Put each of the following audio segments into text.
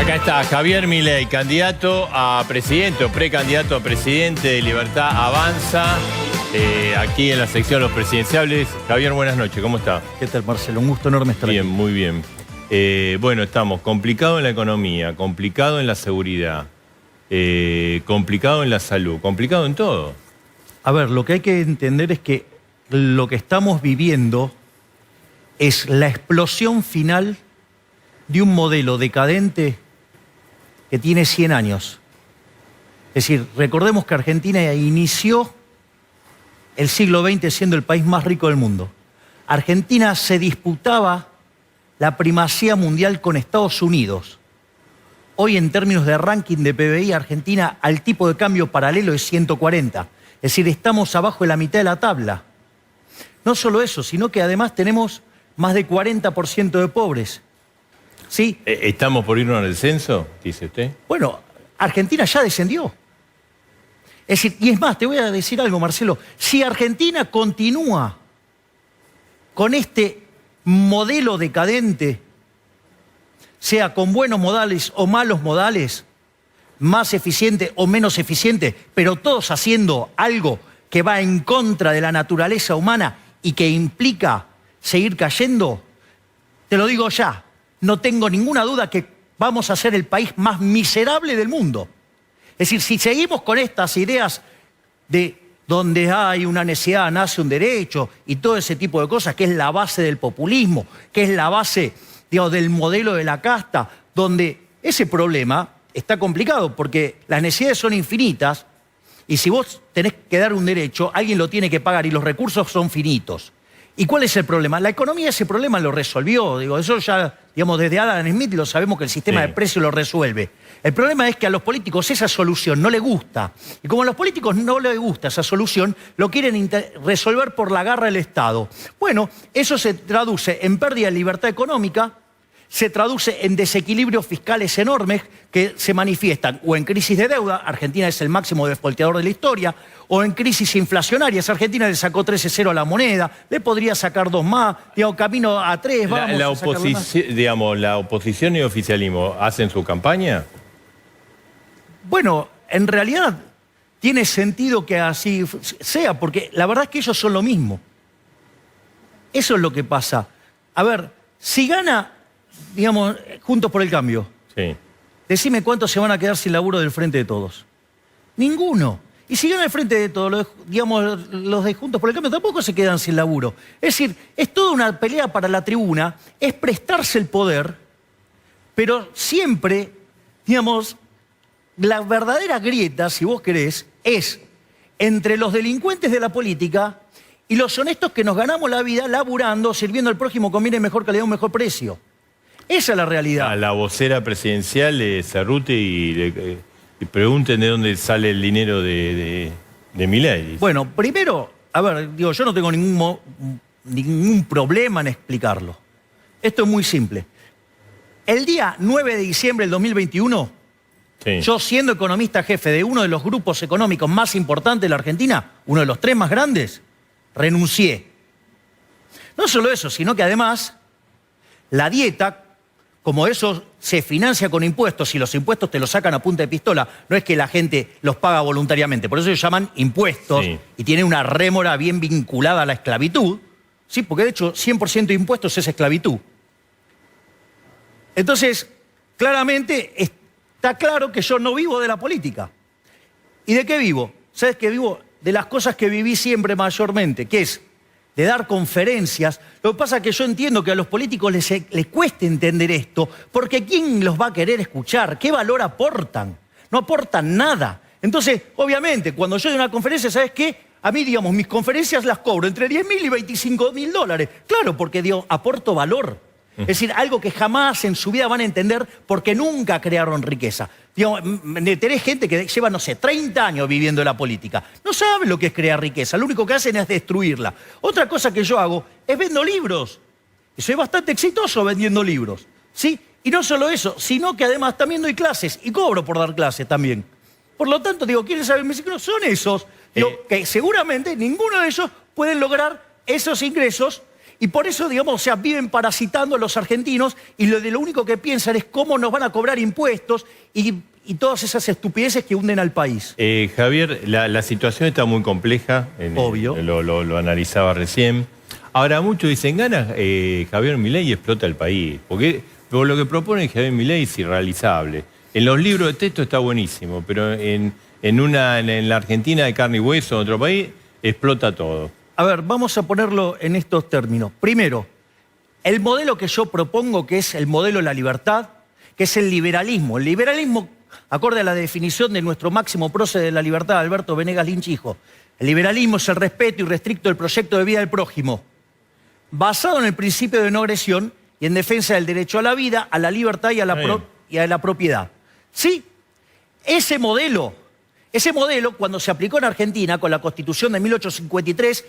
Acá está Javier Milei, candidato a presidente o precandidato a presidente de Libertad Avanza, aquí en la sección Los Presidenciables. Javier, buenas noches, ¿cómo está? ¿Qué tal, Marcelo? Un gusto enorme estar aquí. Bien, muy bien. Bueno, estamos complicado en la economía, complicado en la seguridad, complicado en la salud, complicado en todo. A ver, lo que hay que entender es que lo que estamos viviendo es la explosión final de un modelo decadente que tiene 100 años. Es decir, recordemos que Argentina inició el siglo XX siendo el país más rico del mundo. Argentina se disputaba la primacía mundial con Estados Unidos. Hoy, en términos de ranking de PBI, Argentina al tipo de cambio paralelo es 140. Es decir, estamos abajo de la mitad de la tabla. No solo eso, sino que además tenemos más de 40% de pobres. ¿Sí? ¿Estamos por irnos al censo, dice usted? Bueno, Argentina ya descendió. Es decir, y es más, te voy a decir algo, Marcelo. Si Argentina continúa con este modelo decadente, sea con buenos modales o malos modales, más eficiente o menos eficiente, pero todos haciendo algo que va en contra de la naturaleza humana y que implica seguir cayendo, te lo digo ya, no tengo ninguna duda que vamos a ser el país más miserable del mundo. Es decir, si seguimos con estas ideas de donde hay una necesidad, nace un derecho y todo ese tipo de cosas, que es la base del populismo, que es la base, digamos, del modelo de la casta, donde ese problema está complicado porque las necesidades son infinitas y si vos tenés que dar un derecho, alguien lo tiene que pagar y los recursos son finitos. ¿Y cuál es el problema? La economía ese problema lo resolvió. Digo, eso ya, digamos, desde Adam Smith lo sabemos que el sistema de precios lo resuelve. El problema es que a los políticos esa solución no les gusta. Y como a los políticos no les gusta esa solución, lo quieren resolver por la garra del Estado. Bueno, eso se traduce en pérdida de libertad económica, se traduce en desequilibrios fiscales enormes que se manifiestan o en crisis de deuda, Argentina es el máximo defaulteador de la historia, o en crisis inflacionarias, Argentina le sacó 13-0 a la moneda, le podría sacar 2 más, digamos, camino a 3, la oposición y el oficialismo, ¿hacen su campaña? Bueno, en realidad tiene sentido que así sea, porque la verdad es que ellos son lo mismo. Eso es lo que pasa. A ver, si gana, digamos, Juntos por el Cambio, sí, decime cuántos se van a quedar sin laburo del Frente de Todos. Ninguno. Y si gana el Frente de Todos, digamos, los de Juntos por el Cambio tampoco se quedan sin laburo. Es decir, es toda una pelea para la tribuna, es prestarse el poder, pero siempre, digamos, la verdadera grieta, si vos querés, es entre los delincuentes de la política y los honestos que nos ganamos la vida laburando, sirviendo al prójimo con bien mejor calidad, un mejor precio. Esa es la realidad. A la vocera presidencial, Cerruti, y pregunten de dónde sale el dinero de Milei. Bueno, primero, a ver, digo, yo no tengo ningún problema en explicarlo. Esto es muy simple. El día 9 de diciembre del 2021, sí, yo siendo economista jefe de uno de los grupos económicos más importantes de la Argentina, uno de los 3 más grandes, renuncié. No solo eso, sino que además la dieta, como eso se financia con impuestos y los impuestos te los sacan a punta de pistola, no es que la gente los paga voluntariamente, por eso se llaman impuestos, sí, y tiene una rémora bien vinculada a la esclavitud, ¿sí? Porque de hecho 100% de impuestos es esclavitud. Entonces, claramente está claro que yo no vivo de la política. ¿Y de qué vivo? ¿Sabes qué vivo? De las cosas que viví siempre mayormente, que es de dar conferencias. Lo que pasa es que yo entiendo que a los políticos les cuesta entender esto, porque ¿quién los va a querer escuchar? ¿Qué valor aportan? No aportan nada. Entonces, obviamente, cuando yo doy una conferencia, ¿sabes qué? A mí, digamos, mis conferencias las cobro entre 10.000 y 25.000 dólares. Claro, porque, digo, aporto valor. Es decir, algo que jamás en su vida van a entender porque nunca crearon riqueza. Digamos, tenés gente que lleva, no sé, 30 años viviendo en la política. No saben lo que es crear riqueza, lo único que hacen es destruirla. Otra cosa que yo hago es vendo libros. Y soy bastante exitoso vendiendo libros, ¿sí? Y no solo eso, sino que además también doy clases y cobro por dar clases también. Por lo tanto, digo, ¿quieren saber mis ingresos? Son esos. Digo, que seguramente ninguno de ellos pueden lograr esos ingresos Y por eso, digamos, o sea, viven parasitando a los argentinos y lo único que piensan es cómo nos van a cobrar impuestos y todas esas estupideces que hunden al país. Javier, la situación está muy compleja. Obvio. Lo analizaba recién. Ahora, muchos dicen, gana Javier Milei y explota el país. Porque lo que propone Javier Milei es irrealizable. En los libros de texto está buenísimo, pero en la Argentina de carne y hueso, en otro país, explota todo. A ver, vamos a ponerlo en estos términos. Primero, el modelo que yo propongo, que es el modelo de la libertad, que es el liberalismo. El liberalismo, acorde a la definición de nuestro máximo prócer de la libertad, Alberto Venegas Lynch, hijo, el liberalismo es el respeto irrestricto del proyecto de vida del prójimo, basado en el principio de no agresión y en defensa del derecho a la vida, a la libertad y a la propiedad. Sí, ese modelo, cuando se aplicó en Argentina con la Constitución de 1853,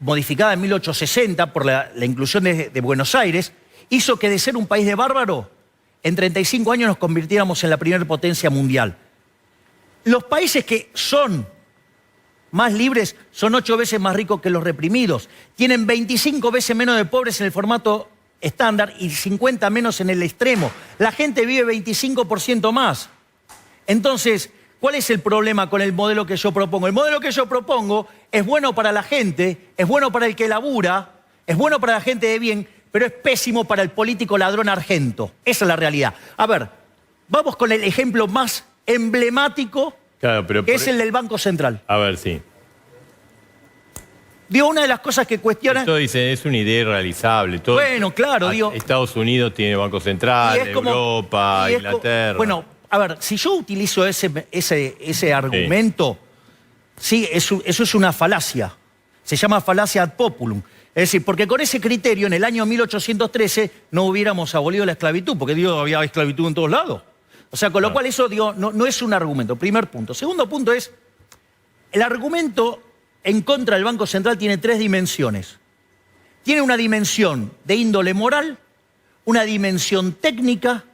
modificada en 1860 por la inclusión de Buenos Aires, hizo que de ser un país de bárbaro, en 35 años nos convirtiéramos en la primera potencia mundial. Los países que son más libres son 8 veces más ricos que los reprimidos. Tienen 25 veces menos de pobres en el formato estándar y 50 menos en el extremo. La gente vive 25% más. Entonces, ¿cuál es el problema con el modelo que yo propongo? El modelo que yo propongo es bueno para la gente, es bueno para el que labura, es bueno para la gente de bien, pero es pésimo para el político ladrón argento. Esa es la realidad. A ver, vamos con el ejemplo más emblemático, claro, pero que es el del Banco Central. A ver, sí. Digo, una de las cosas que cuestionan... Esto dice, es una idea irrealizable. Todo, bueno, claro, digo... Estados Unidos tiene Banco Central, Europa, Inglaterra... Bueno, a ver, si yo utilizo ese argumento, sí, eso es una falacia. Se llama falacia ad populum. Es decir, porque con ese criterio, en el año 1813, no hubiéramos abolido la esclavitud, porque digo, había esclavitud en todos lados. O sea, con lo cual eso, digo, no es un argumento, primer punto. Segundo punto es, el argumento en contra del Banco Central tiene 3 dimensiones. Tiene una dimensión de índole moral, una dimensión técnica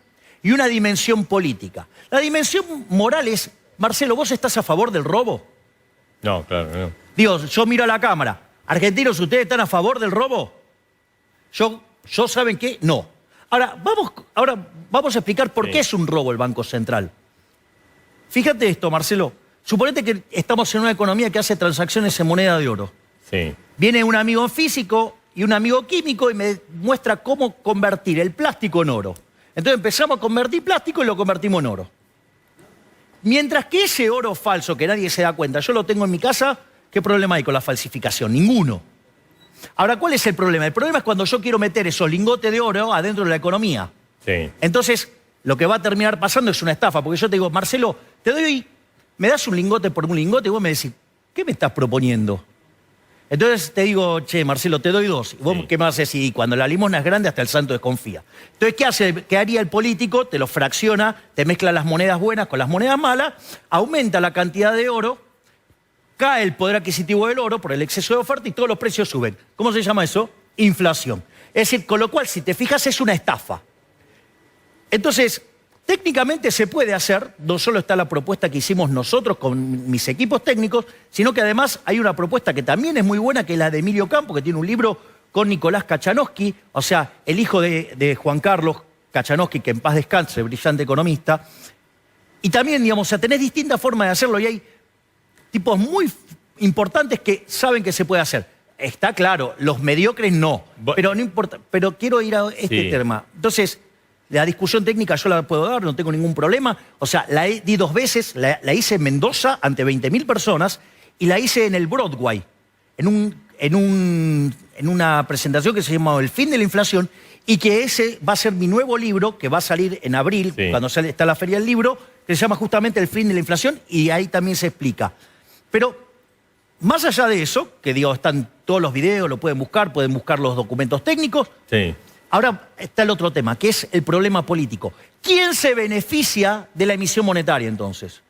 y una dimensión política. La dimensión moral es, Marcelo, ¿vos estás a favor del robo? No, claro, no. Digo, yo miro a la cámara. Argentinos, ¿ustedes están a favor del robo? Yo ¿saben qué? No. Ahora vamos a explicar por qué es un robo el Banco Central. Fíjate esto, Marcelo. Suponete que estamos en una economía que hace transacciones en moneda de oro. Sí. Viene un amigo físico y un amigo químico y me muestra cómo convertir el plástico en oro. Entonces empezamos a convertir plástico y lo convertimos en oro. Mientras que ese oro falso, que nadie se da cuenta, yo lo tengo en mi casa, ¿qué problema hay con la falsificación? Ninguno. Ahora, ¿cuál es el problema? El problema es cuando yo quiero meter esos lingotes de oro adentro de la economía. Sí. Entonces, lo que va a terminar pasando es una estafa, porque yo te digo, Marcelo, me das un lingote por un lingote y vos me decís, ¿qué me estás proponiendo? Entonces te digo, che, Marcelo, te doy 2. ¿Y vos qué me vas a decir? Y cuando la limosna es grande, hasta el santo desconfía. Entonces, ¿qué haría el político? Te lo fracciona, te mezcla las monedas buenas con las monedas malas, aumenta la cantidad de oro, cae el poder adquisitivo del oro por el exceso de oferta y todos los precios suben. ¿Cómo se llama eso? Inflación. Es decir, con lo cual, si te fijas, es una estafa. Entonces, técnicamente se puede hacer, no solo está la propuesta que hicimos nosotros con mis equipos técnicos, sino que además hay una propuesta que también es muy buena, que es la de Emilio Campo, que tiene un libro con Nicolás Kachanowski, o sea, el hijo de Juan Carlos Kachanowski, que en paz descanse, brillante economista. Y también, digamos, o sea, tenés distintas formas de hacerlo y hay tipos muy importantes que saben que se puede hacer. Está claro, los mediocres no, pero no importa, pero quiero ir a este tema. Entonces, la discusión técnica yo la puedo dar, no tengo ningún problema. O sea, di 2 veces, la hice en Mendoza ante 20.000 personas y la hice en el Broadway, en una presentación que se llama El fin de la inflación y que ese va a ser mi nuevo libro que va a salir en abril, cuando está la feria del libro, que se llama justamente El fin de la inflación y ahí también se explica. Pero más allá de eso, que digo, están todos los videos, lo pueden buscar los documentos técnicos. Sí. Ahora está el otro tema, que es el problema político. ¿Quién se beneficia de la emisión monetaria entonces?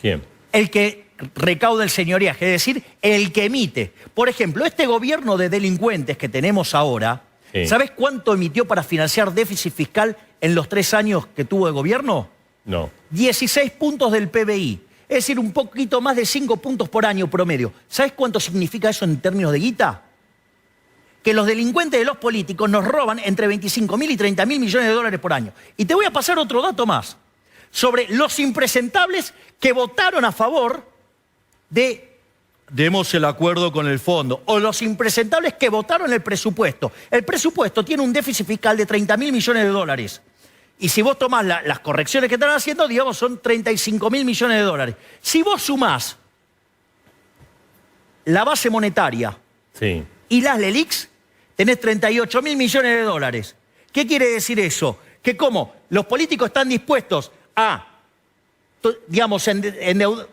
¿Quién? El que recauda el señoreaje, es decir, el que emite. Por ejemplo, este gobierno de delincuentes que tenemos ahora, ¿sabes cuánto emitió para financiar déficit fiscal en los 3 años que tuvo de gobierno? No. 16 puntos del PBI. Es decir, un poquito más de 5 puntos por año promedio. ¿Sabes cuánto significa eso en términos de guita? que los delincuentes de los políticos nos roban entre 25.000 y 30.000 millones de dólares por año. Y te voy a pasar otro dato más sobre los impresentables que votaron a favor de demos el acuerdo con el fondo, o los impresentables que votaron el presupuesto. El presupuesto tiene un déficit fiscal de 30.000 millones de dólares. Y si vos tomás las correcciones que están haciendo, digamos, son 35.000 millones de dólares. Si vos sumás la base monetaria y las LELIQs, tenés 38.000 millones de dólares. ¿Qué quiere decir eso? Que como los políticos están dispuestos a, digamos,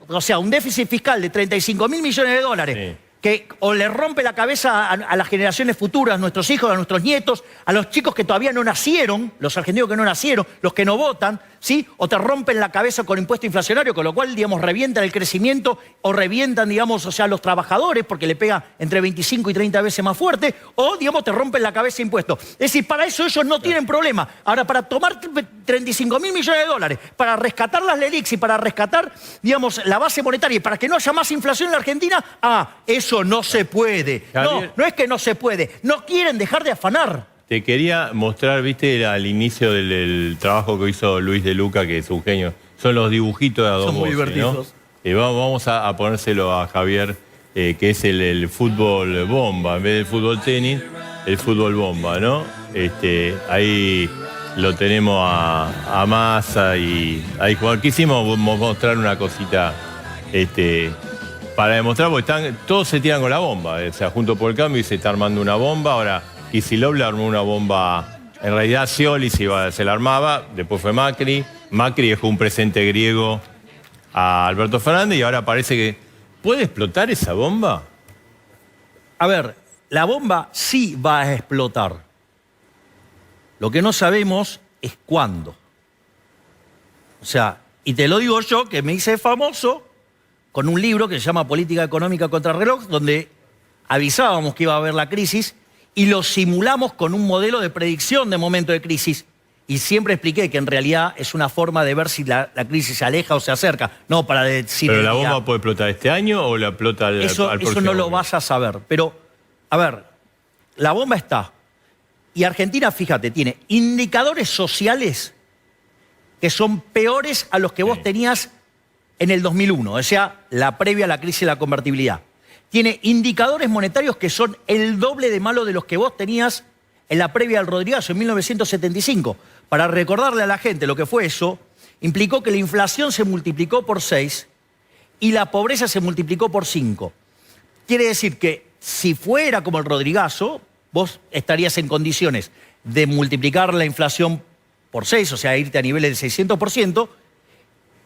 o sea, un déficit fiscal de 35.000 millones de dólares, que o le rompe la cabeza a las generaciones futuras, a nuestros hijos, a nuestros nietos, a los chicos que todavía no nacieron, los argentinos que no nacieron, los que no votan, ¿sí? O te rompen la cabeza con impuesto inflacionario, con lo cual, digamos, revientan el crecimiento o revientan, digamos, o sea, a los trabajadores porque le pega entre 25 y 30 veces más fuerte, o, digamos, te rompen la cabeza impuestos. Es decir, para eso ellos no tienen problema. Ahora, para tomar 35.000 millones de dólares, para rescatar las LELIQs y para rescatar, digamos, la base monetaria y para que no haya más inflación en la Argentina, eso no se puede. Javier, No es que no se puede. No quieren dejar de afanar. Te quería mostrar, viste, al inicio del trabajo que hizo Luis de Luca, que es un genio. Son los dibujitos de Adolfo. Son muy divertidos. ¿No? Vamos a ponérselo a Javier, que es el fútbol bomba. En vez del fútbol tenis, el fútbol bomba, ¿no? Ahí lo tenemos a Massa y ahí jugar. Quisimos mostrar una cosita para demostrar, porque todos se tiran con la bomba. O sea, Juntos por el Cambio y se está armando una bomba. Ahora, Kicillof le armó una bomba. En realidad, Scioli se la armaba. Después fue Macri. Macri dejó un presente griego a Alberto Fernández y ahora parece que... ¿Puede explotar esa bomba? A ver, la bomba sí va a explotar. Lo que no sabemos es cuándo. O sea, y te lo digo yo, que me hice famoso con un libro que se llama Política Económica contra Reloj, donde avisábamos que iba a haber la crisis y lo simulamos con un modelo de predicción de momento de crisis. Y siempre expliqué que en realidad es una forma de ver si la crisis se aleja o se acerca, no para decir... ¿Pero la bomba puede explotar este año o la explota al próximo Eso no lo año? vas a saber. Pero, a ver, la bomba está. Y Argentina, fíjate, tiene indicadores sociales que son peores a los que vos tenías en el 2001, o sea, la previa a la crisis de la convertibilidad. Tiene indicadores monetarios que son el doble de malos de los que vos tenías en la previa al Rodrigazo, en 1975. Para recordarle a la gente lo que fue eso, implicó que la inflación se multiplicó por 6 y la pobreza se multiplicó por 5. Quiere decir que si fuera como el Rodrigazo, vos estarías en condiciones de multiplicar la inflación por 6, o sea, irte a niveles del 600%.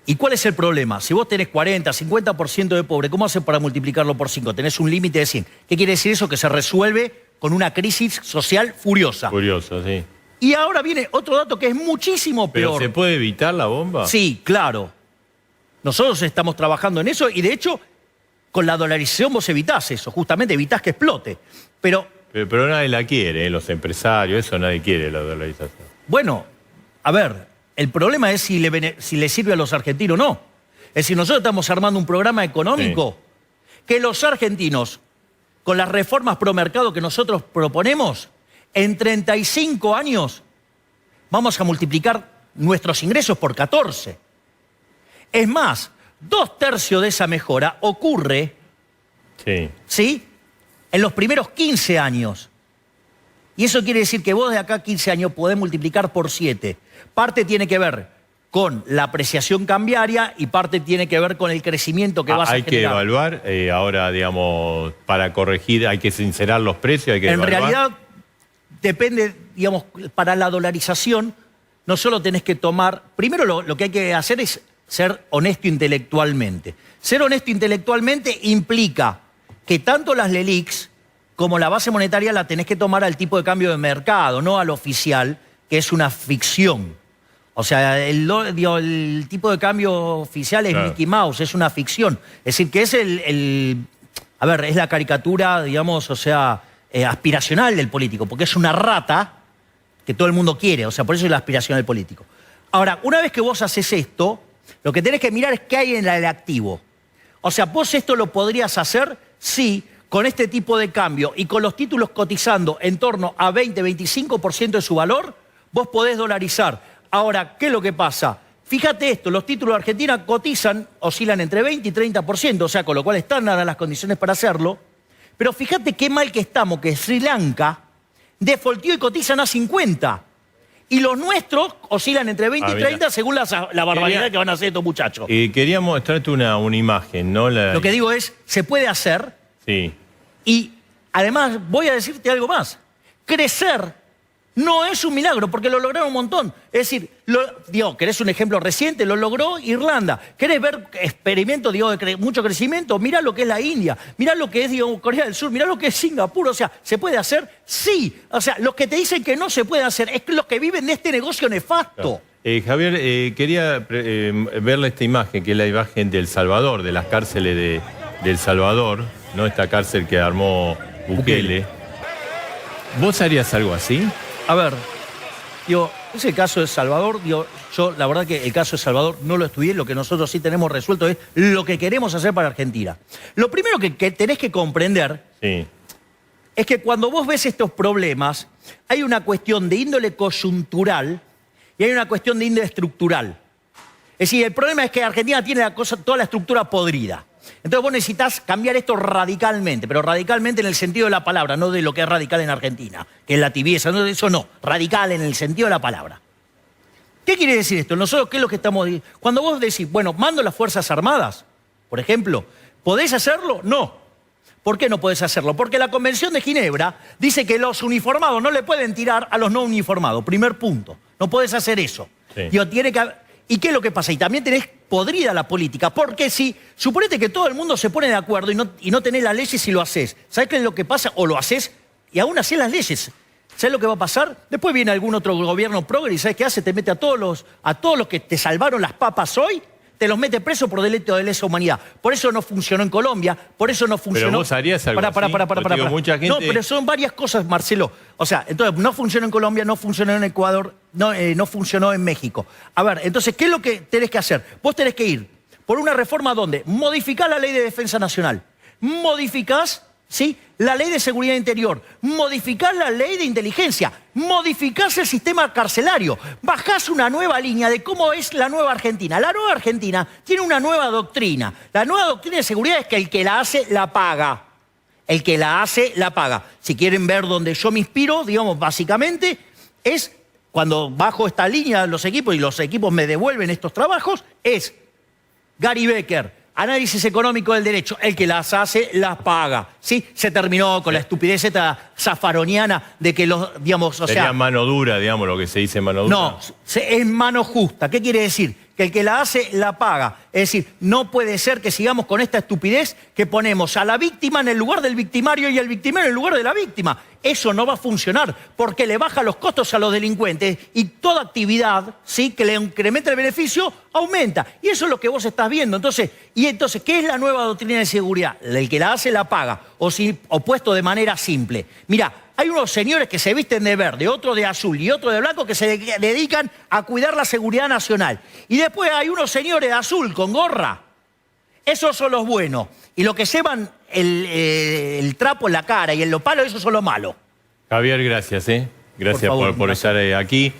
¿Y cuál es el problema? Si vos tenés 40, 50% de pobre, ¿cómo haces para multiplicarlo por 5? Tenés un límite de 100. ¿Qué quiere decir eso? Que se resuelve con una crisis social furiosa. Furiosa, sí. Y ahora viene otro dato que es muchísimo peor. ¿Pero se puede evitar la bomba? Sí, claro. Nosotros estamos trabajando en eso y de hecho con la dolarización vos evitás eso, justamente evitás que explote. Pero nadie la quiere, los empresarios, eso nadie quiere, la dolarización. bueno, a ver, el problema es si le sirve a los argentinos o no. Es decir, nosotros estamos armando un programa económico que los argentinos, con las reformas pro mercado que nosotros proponemos, en 35 años vamos a multiplicar nuestros ingresos por 14. Es más, 2/3 de esa mejora ocurre, ¿sí?, en los primeros 15 años. Y eso quiere decir que vos de acá a 15 años podés multiplicar por 7. Parte tiene que ver con la apreciación cambiaria y parte tiene que ver con el crecimiento que vas a generar. Hay que evaluar, ahora, digamos, para corregir, hay que sincerar los precios, hay que evaluar. En realidad, depende, digamos, para la dolarización, no solo tenés que tomar... Primero lo que hay que hacer es ser honesto intelectualmente. Ser honesto intelectualmente implica que tanto las LELIQs como la base monetaria la tenés que tomar al tipo de cambio de mercado, no al oficial, que es una ficción. O sea, el tipo de cambio oficial es Mickey Mouse, es una ficción. Es decir, que es a ver, es la caricatura, digamos, o sea, aspiracional del político, porque es una rata que todo el mundo quiere, o sea, por eso es la aspiración del político. Ahora, una vez que vos haces esto, lo que tenés que mirar es qué hay en el activo. O sea, vos esto lo podrías hacer, sí, con este tipo de cambio y con los títulos cotizando en torno a 20-25% de su valor, vos podés dolarizar. Ahora, ¿qué es lo que pasa? Fíjate esto, los títulos de Argentina cotizan, oscilan entre 20 y 30%, o sea, con lo cual están dadas las condiciones para hacerlo. Pero fíjate qué mal que estamos, que Sri Lanka defaultió y cotizan a 50. Y los nuestros oscilan entre 20 y 30 según la barbaridad que van a hacer estos muchachos. Quería mostrarte una imagen, ¿no? Lo que digo es, se puede hacer. Sí. Y además voy a decirte algo más. Crecer no es un milagro, porque lo lograron un montón. Es decir, ¿querés un ejemplo reciente? Lo logró Irlanda. ¿Querés ver experimentos, de mucho crecimiento? Mirá lo que es la India, mirá lo que es, Corea del Sur, mirá lo que es Singapur. O sea, ¿se puede hacer? Sí. O sea, los que te dicen que no se puede hacer es los que viven de este negocio nefasto. Javier, quería verle esta imagen, que es la imagen de El Salvador, de las cárceles de El Salvador, ¿no? Esta cárcel que armó Bukele. ¿Vos harías algo así? A ver, es el caso de Salvador. Yo la verdad que el caso de Salvador no lo estudié. Lo que nosotros sí tenemos resuelto es lo que queremos hacer para Argentina. Lo primero que tenés que comprender es que cuando vos ves estos problemas, hay una cuestión de índole coyuntural y hay una cuestión de índole estructural. Es decir, el problema es que Argentina tiene toda la estructura podrida. Entonces vos necesitas cambiar esto radicalmente, pero radicalmente en el sentido de la palabra, no de lo que es radical en Argentina, que es la tibieza, no, eso no, radical en el sentido de la palabra. ¿Qué quiere decir esto? Nosotros, ¿qué es lo que estamos diciendo? Cuando vos decís, bueno, mando las Fuerzas Armadas, por ejemplo, ¿podés hacerlo? No. ¿Por qué no podés hacerlo? Porque la Convención de Ginebra dice que los uniformados no le pueden tirar a los no uniformados. Primer punto. No podés hacer eso. Sí. ¿Y qué es lo que pasa? Y también tenés podrida la política, porque si suponete que todo el mundo se pone de acuerdo y no tenés las leyes y lo haces, ¿sabés qué es lo que pasa? O lo haces y aún hacés las leyes. ¿Sabés lo que va a pasar? Después viene algún otro gobierno progre y ¿sabés qué hace? Te mete a todos los que te salvaron las papas hoy, te los mete preso por delito de lesa humanidad. Por eso no funcionó en Colombia, por eso no funcionó... Pero vos harías algo así. Mucha gente... No, pero son varias cosas, Marcelo. O sea, entonces no funcionó en Colombia, no funcionó en Ecuador, no funcionó en México. A ver, entonces, ¿qué es lo que tenés que hacer? Vos tenés que ir por una reforma donde modificás la ley de defensa nacional, modificás, ¿sí?, la ley de seguridad interior, modificás la ley de inteligencia, modificás el sistema carcelario, bajás una nueva línea de cómo es la nueva Argentina. La nueva Argentina tiene una nueva doctrina. La nueva doctrina de seguridad es que el que la hace, la paga. El que la hace, la paga. Si quieren ver dónde yo me inspiro, digamos, básicamente, es cuando bajo esta línea los equipos y los equipos me devuelven estos trabajos, es Gary Becker, análisis económico del derecho, el que las hace, las paga. ¿Sí? Se terminó con la estupidez esta zafaroniana de que los, digamos, o Sería sea... mano dura, digamos, lo que se dice mano dura. No, es mano justa. ¿Qué quiere decir? Que el que la hace, la paga. Es decir, no puede ser que sigamos con esta estupidez que ponemos a la víctima en el lugar del victimario y al victimario en el lugar de la víctima. Eso no va a funcionar porque le baja los costos a los delincuentes y toda actividad, ¿sí?, que le incrementa el beneficio, aumenta. Y eso es lo que vos estás viendo. Entonces, ¿qué es la nueva doctrina de seguridad? El que la hace, la paga. O puesto de manera simple. Mirá, hay unos señores que se visten de verde, otro de azul y otro de blanco que se dedican a cuidar la seguridad nacional. Y después hay unos señores de azul con gorra. Esos son los buenos. Y los que llevan el trapo en la cara y en los palos, esos son los malos. Javier, gracias, Gracias por estar aquí.